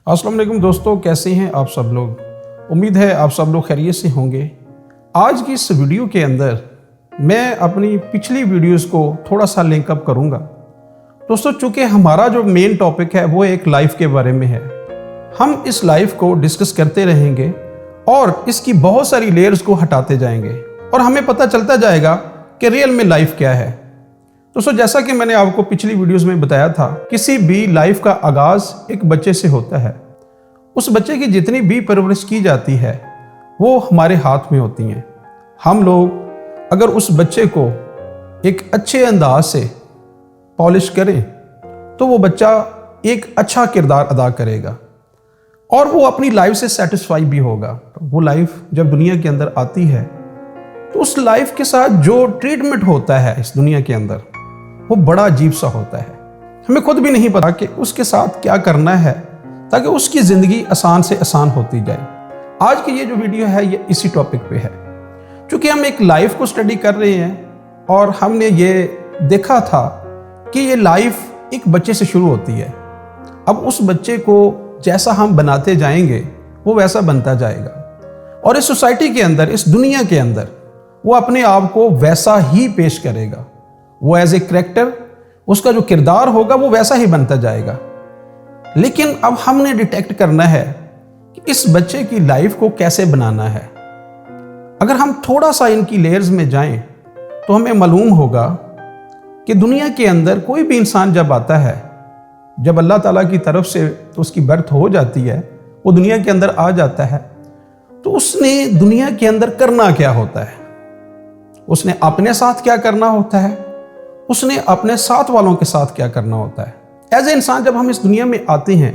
अस्सलाम वालेकुम दोस्तों, कैसे हैं आप सब लोग। उम्मीद है आप सब लोग खैरियत से होंगे। आज की इस वीडियो के अंदर मैं अपनी पिछली वीडियोस को थोड़ा सा लिंक अप करूँगा। दोस्तों, चूँकि हमारा जो मेन टॉपिक है वो एक लाइफ के बारे में है, हम इस लाइफ को डिस्कस करते रहेंगे और इसकी बहुत सारी लेयर्स को हटाते जाएंगे और हमें पता चलता जाएगा कि रियल में लाइफ क्या है। दोस्तों, जैसा कि मैंने आपको पिछली वीडियोस में बताया था, किसी भी लाइफ का आगाज़ एक बच्चे से होता है। उस बच्चे की जितनी भी परवरिश की जाती है वो हमारे हाथ में होती हैं। हम लोग अगर उस बच्चे को एक अच्छे अंदाज से पॉलिश करें तो वो बच्चा एक अच्छा किरदार अदा करेगा और वो अपनी लाइफ से सेटिस्फाई भी होगा। वो लाइफ जब दुनिया के अंदर आती है तो उस लाइफ के साथ जो ट्रीटमेंट होता है इस दुनिया के अंदर वो बड़ा अजीब सा होता है। हमें खुद भी नहीं पता कि उसके साथ क्या करना है ताकि उसकी ज़िंदगी आसान से आसान होती जाए। आज की ये जो वीडियो है ये इसी टॉपिक पे है। क्योंकि हम एक लाइफ को स्टडी कर रहे हैं और हमने ये देखा था कि ये लाइफ एक बच्चे से शुरू होती है। अब उस बच्चे को जैसा हम बनाते जाएंगे वो वैसा बनता जाएगा और इस सोसाइटी के अंदर, इस दुनिया के अंदर वो अपने आप को वैसा ही पेश करेगा। वो एज ए करैक्टर, उसका जो किरदार होगा वो वैसा ही बनता जाएगा। लेकिन अब हमने डिटेक्ट करना है कि इस बच्चे की लाइफ को कैसे बनाना है। अगर हम थोड़ा सा इनकी लेयर्स में जाएं तो हमें मालूम होगा कि दुनिया के अंदर कोई भी इंसान जब आता है, जब अल्लाह ताला की तरफ से तो उसकी बर्थ हो जाती है, वो दुनिया के अंदर आ जाता है, तो उसने दुनिया के अंदर करना क्या होता है, उसने अपने साथ क्या करना होता है, उसने अपने साथ वालों के साथ क्या करना होता है। एज ए इंसान जब हम इस दुनिया में आते हैं,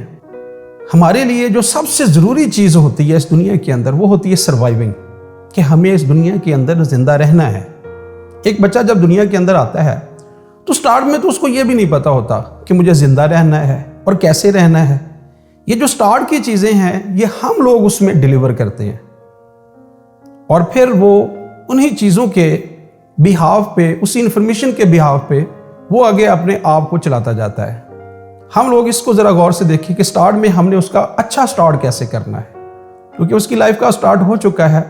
हमारे लिए जो सबसे ज़रूरी चीज़ होती है इस दुनिया के अंदर वो होती है सर्वाइविंग, कि हमें इस दुनिया के अंदर ज़िंदा रहना है। एक बच्चा जब दुनिया के अंदर आता है तो स्टार्ट में तो उसको ये भी नहीं पता होता कि मुझे ज़िंदा रहना है और कैसे रहना है। ये जो स्टार्ट की चीज़ें हैं ये हम लोग उसमें डिलीवर करते हैं और फिर वो उन्हीं चीज़ों के बिहाव पे, उसी इंफॉर्मेशन के बिहाव पे वो आगे अपने आप को चलाता जाता है। हम लोग इसको ज़रा गौर से देखें कि स्टार्ट में हमने उसका अच्छा स्टार्ट कैसे करना है, क्योंकि उसकी लाइफ का स्टार्ट हो चुका है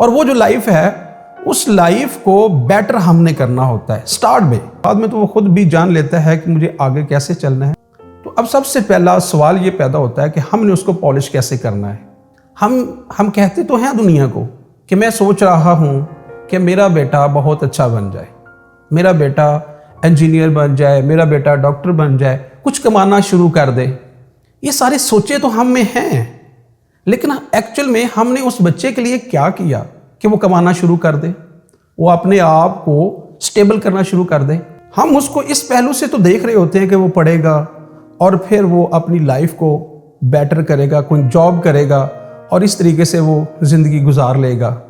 और वो जो लाइफ है उस लाइफ को बेटर हमने करना होता है स्टार्ट में। बाद में तो वो खुद भी जान लेता है कि मुझे आगे कैसे चलना है। तो अब सबसे पहला सवाल ये पैदा होता है कि हमने उसको पॉलिश कैसे करना है। हम कहते तो हैं दुनिया को कि मैं सोच रहा हूँ कि मेरा बेटा बहुत अच्छा बन जाए, मेरा बेटा इंजीनियर बन जाए, मेरा बेटा डॉक्टर बन जाए, कुछ कमाना शुरू कर दे। ये सारी सोचें तो हम में हैं, लेकिन एक्चुअल में हमने उस बच्चे के लिए क्या किया कि वो कमाना शुरू कर दे, वो अपने आप को स्टेबल करना शुरू कर दे। हम उसको इस पहलू से तो देख रहे होते हैं कि वो पढ़ेगा और फिर वो अपनी लाइफ को बेटर करेगा, कोई जॉब करेगा और इस तरीके से वो ज़िंदगी गुजार लेगा।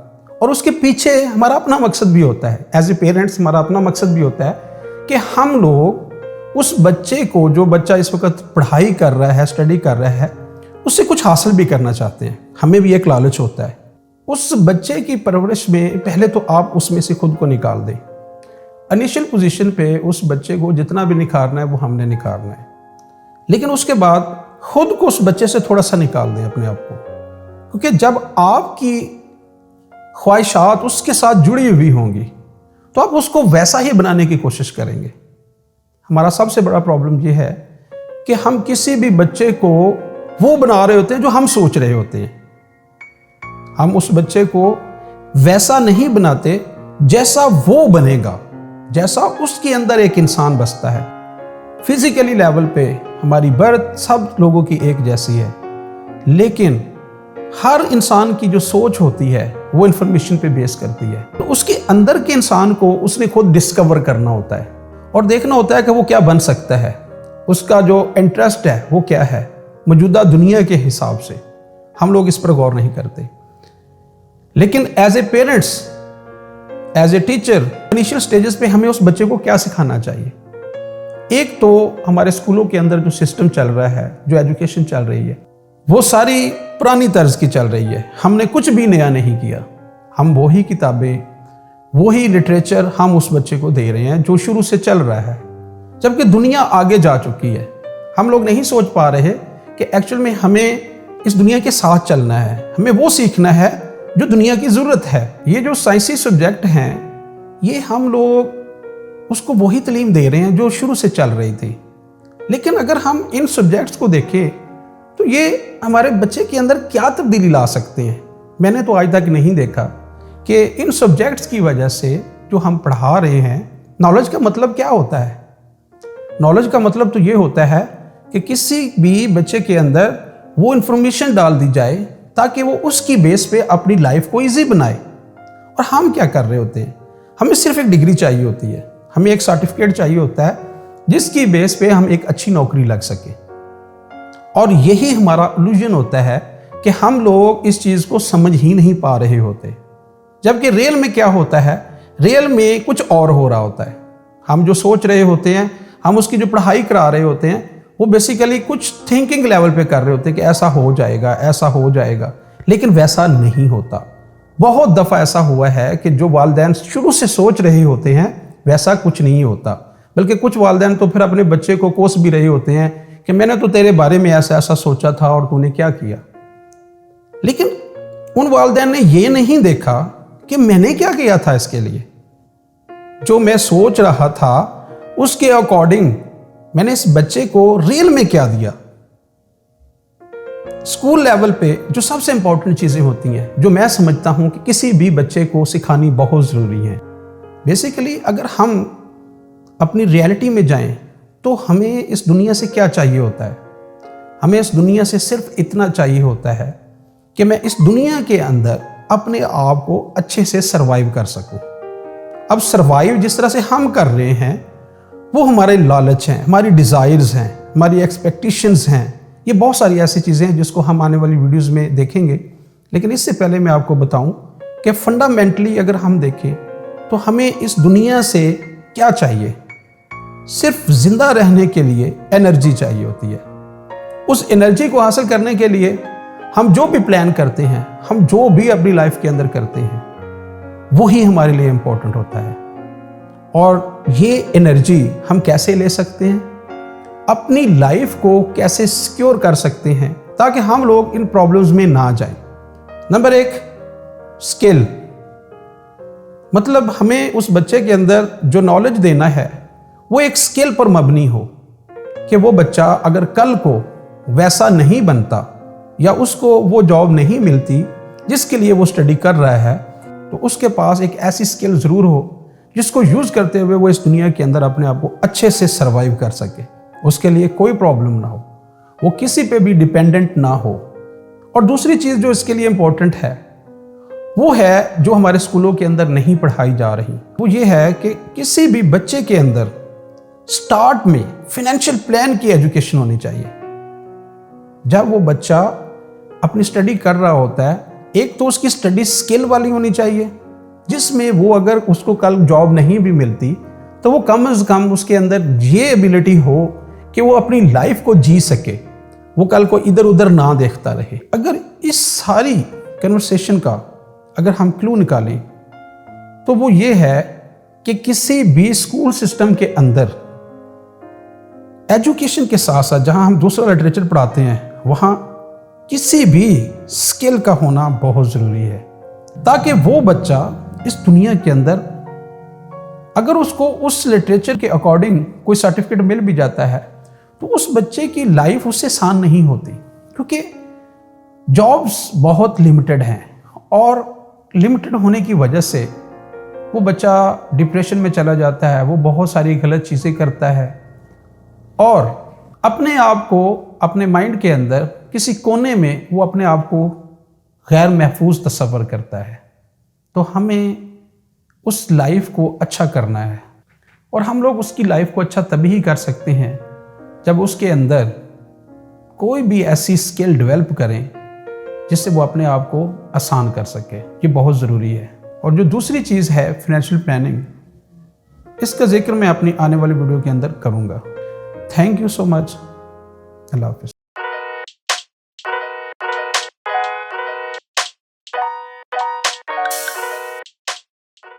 और उसके पीछे हमारा अपना मकसद भी होता है, एज ए पेरेंट्स हमारा अपना मकसद भी होता है कि हम लोग उस बच्चे को, जो बच्चा इस वक्त पढ़ाई कर रहा है, स्टडी कर रहा है, उससे कुछ हासिल भी करना चाहते हैं। हमें भी एक लालच होता है। उस बच्चे की परवरिश में पहले तो आप उसमें से खुद को निकाल दें। इनिशियल पोजीशन पे उस बच्चे को जितना भी निखारना है वो हमने निखारना है, लेकिन उसके बाद खुद को उस बच्चे से थोड़ा सा निकाल दें अपने आप को, क्योंकि जब आपकी ख्वाहिशात उसके साथ जुड़ी हुई होंगी तो आप उसको वैसा ही बनाने की कोशिश करेंगे। हमारा सबसे बड़ा प्रॉब्लम ये है कि हम किसी भी बच्चे को वो बना रहे होते हैं जो हम सोच रहे होते हैं। हम उस बच्चे को वैसा नहीं बनाते जैसा वो बनेगा, जैसा उसके अंदर एक इंसान बसता है। फिजिकली लेवल पे हमारी बर्थ सब लोगों की एक जैसी है, लेकिन हर इंसान की जो सोच होती है वो इन्फॉर्मेशन पे बेस करती है। तो उसके अंदर के इंसान को उसने खुद डिस्कवर करना होता है और देखना होता है कि वो क्या बन सकता है, उसका जो इंटरेस्ट है वो क्या है मौजूदा दुनिया के हिसाब से। हम लोग इस पर गौर नहीं करते। लेकिन as a parents, as a teacher, initial stages पे हमें उस बच्चे को क्या सिखाना चाहिए। एक तो हमारे स्कूलों के अंदर जो सिस्टम चल रहा है, जो एजुकेशन चल रही है, वो सारी पुरानी तर्ज की चल रही है। हमने कुछ भी नया नहीं किया। हम वही किताबें, वही लिटरेचर हम उस बच्चे को दे रहे हैं जो शुरू से चल रहा है, जबकि दुनिया आगे जा चुकी है। हम लोग नहीं सोच पा रहे کہ ایکچुअل میں ہمیں اس دنیا کے ساتھ چلنا ہے، ہمیں وہ سیکھنا ہے جو دنیا کی ضرورت ہے۔ یہ جو سائنسی سبجیکٹ ہیں یہ ہم لوگ اس کو وہی تعلیم دے رہے ہیں جو شروع سے چل رہی تھی، لیکن اگر ہم ان سبجیکٹس کو دیکھیں تو یہ ہمارے بچے کے اندر کیا تبدیلی لا سکتے ہیں۔ میں نے تو آج تک نہیں دیکھا کہ ان سبجیکٹس کی وجہ سے جو ہم پڑھا رہے ہیں، نالج کا مطلب کیا ہوتا ہے؟ نالج کا مطلب تو یہ ہوتا ہے کہ کسی بھی بچے کے اندر وہ انفارمیشن ڈال دی جائے تاکہ وہ اس کی بیس پہ اپنی لائف کو ایزی بنائے۔ اور ہم کیا کر رہے ہوتے ہیں؟ ہمیں صرف ایک ڈگری چاہیے ہوتی ہے، ہمیں ایک سرٹیفکیٹ چاہیے ہوتا ہے جس کی بیس پہ ہم ایک اچھی نوکری لگ سکیں، اور یہی ہمارا الوژن ہوتا ہے کہ ہم لوگ اس چیز کو سمجھ ہی نہیں پا رہے ہوتے، جبکہ ریل میں کیا ہوتا ہے؟ ریل میں کچھ اور ہو رہا ہوتا ہے۔ ہم جو سوچ رہے ہوتے ہیں، ہم اس کی جو پڑھائی کرا رہے ہوتے ہیں، وہ بیسیکلی کچھ تھنکنگ لیول پہ کر رہے ہوتے ہیں کہ ایسا ہو جائے گا، ایسا ہو جائے گا، لیکن ویسا نہیں ہوتا۔ بہت دفعہ ایسا ہوا ہے کہ جو والدین شروع سے سوچ رہے ہوتے ہیں ویسا کچھ نہیں ہوتا، بلکہ کچھ والدین تو پھر اپنے بچے کو کوس بھی رہے ہوتے ہیں کہ میں نے تو تیرے بارے میں ایسا سوچا تھا اور تو نے کیا کیا۔ لیکن ان والدین نے یہ نہیں دیکھا کہ میں نے کیا کیا تھا اس کے لیے۔ جو میں سوچ رہا تھا اس کے اکارڈنگ میں نے اس بچے کو ریل میں کیا دیا۔ اسکول لیول پہ جو سب سے امپورٹنٹ چیزیں ہوتی ہیں، جو میں سمجھتا ہوں کہ کسی بھی بچے کو سکھانی بہت ضروری ہے، بیسیکلی اگر ہم اپنی ریالٹی میں جائیں تو ہمیں اس دنیا سے کیا چاہیے ہوتا ہے؟ ہمیں اس دنیا سے صرف اتنا چاہیے ہوتا ہے کہ میں اس دنیا کے اندر اپنے آپ کو اچھے سے سروائیو کر سکوں۔ اب سروائیو جس طرح سے ہم کر رہے ہیں وہ ہمارے لالچ ہیں، ہماری ڈیزائرز ہیں، ہماری ایکسپیکٹیشنز ہیں، یہ بہت ساری ایسی چیزیں ہیں جس کو ہم آنے والی ویڈیوز میں دیکھیں گے۔ لیکن اس سے پہلے میں آپ کو بتاؤں کہ فنڈامنٹلی اگر ہم دیکھیں تو ہمیں اس دنیا سے کیا چاہیے؟ صرف زندہ رہنے کے لیے انرجی چاہیے ہوتی ہے۔ اس انرجی کو حاصل کرنے کے لیے ہم جو بھی پلان کرتے ہیں، ہم جو بھی اپنی لائف کے اندر کرتے ہیں، وہی ہمارے لیے امپورٹنٹ ہوتا ہے۔ اور یہ انرجی ہم کیسے لے سکتے ہیں؟ اپنی لائف کو کیسے سیکیور کر سکتے ہیں تاکہ ہم لوگ ان پرابلمز میں نہ جائیں؟ نمبر 1، سکل۔ مطلب ہمیں اس بچے کے اندر جو نالج دینا ہے وہ ایک سکل پر مبنی ہو کہ وہ بچہ اگر کل کو ویسا نہیں بنتا یا اس کو وہ جاب نہیں ملتی جس کے لیے وہ اسٹڈی کر رہا ہے، تو اس کے پاس ایک ایسی سکل ضرور ہو جس کو یوز کرتے ہوئے وہ اس دنیا کے اندر اپنے آپ کو اچھے سے سروائیو کر سکے، اس کے لیے کوئی پرابلم نہ ہو، وہ کسی پہ بھی ڈیپینڈنٹ نہ ہو۔ اور دوسری چیز جو اس کے لیے امپورٹنٹ ہے وہ ہے جو ہمارے اسکولوں کے اندر نہیں پڑھائی جا رہی، وہ یہ ہے کہ کسی بھی بچے کے اندر سٹارٹ میں فائنینشیل پلان کی ایجوکیشن ہونی چاہیے۔ جب وہ بچہ اپنی سٹڈی کر رہا ہوتا ہے، ایک تو اس کی سٹڈی سکل والی ہونی چاہیے جس میں وہ اگر اس کو کل جاب نہیں بھی ملتی تو وہ کم از کم اس کے اندر یہ ایبیلٹی ہو کہ وہ اپنی لائف کو جی سکے، وہ کل کو ادھر ادھر نہ دیکھتا رہے۔ اگر اس ساری کنورسیشن کا اگر ہم کلو نکالیں تو وہ یہ ہے کہ کسی بھی اسکول سسٹم کے اندر ایجوکیشن کے ساتھ ساتھ جہاں ہم دوسرا لٹریچر پڑھاتے ہیں وہاں کسی بھی سکل کا ہونا بہت ضروری ہے، تاکہ وہ بچہ اس دنیا کے اندر اگر اس کو اس لٹریچر کے اکارڈنگ کوئی سرٹیفکیٹ مل بھی جاتا ہے تو اس بچے کی لائف اس سے آسان نہیں ہوتی، کیونکہ جابز بہت لمیٹڈ ہیں، اور لمیٹڈ ہونے کی وجہ سے وہ بچہ ڈپریشن میں چلا جاتا ہے، وہ بہت ساری غلط چیزیں کرتا ہے اور اپنے آپ کو اپنے مائنڈ کے اندر کسی کونے میں وہ اپنے آپ کو غیر محفوظ تصور کرتا ہے۔ تو ہمیں اس لائف کو اچھا کرنا ہے، اور ہم لوگ اس کی لائف کو اچھا تبھی کر سکتے ہیں جب اس کے اندر کوئی بھی ایسی سکل ڈیولپ کریں جس سے وہ اپنے آپ کو آسان کر سکے۔ یہ بہت ضروری ہے۔ اور جو دوسری چیز ہے فائنینشیل پلاننگ، اس کا ذکر میں اپنی آنے والی ویڈیو کے اندر کروں گا۔ تھینک یو سو مچ۔ اللہ حافظ۔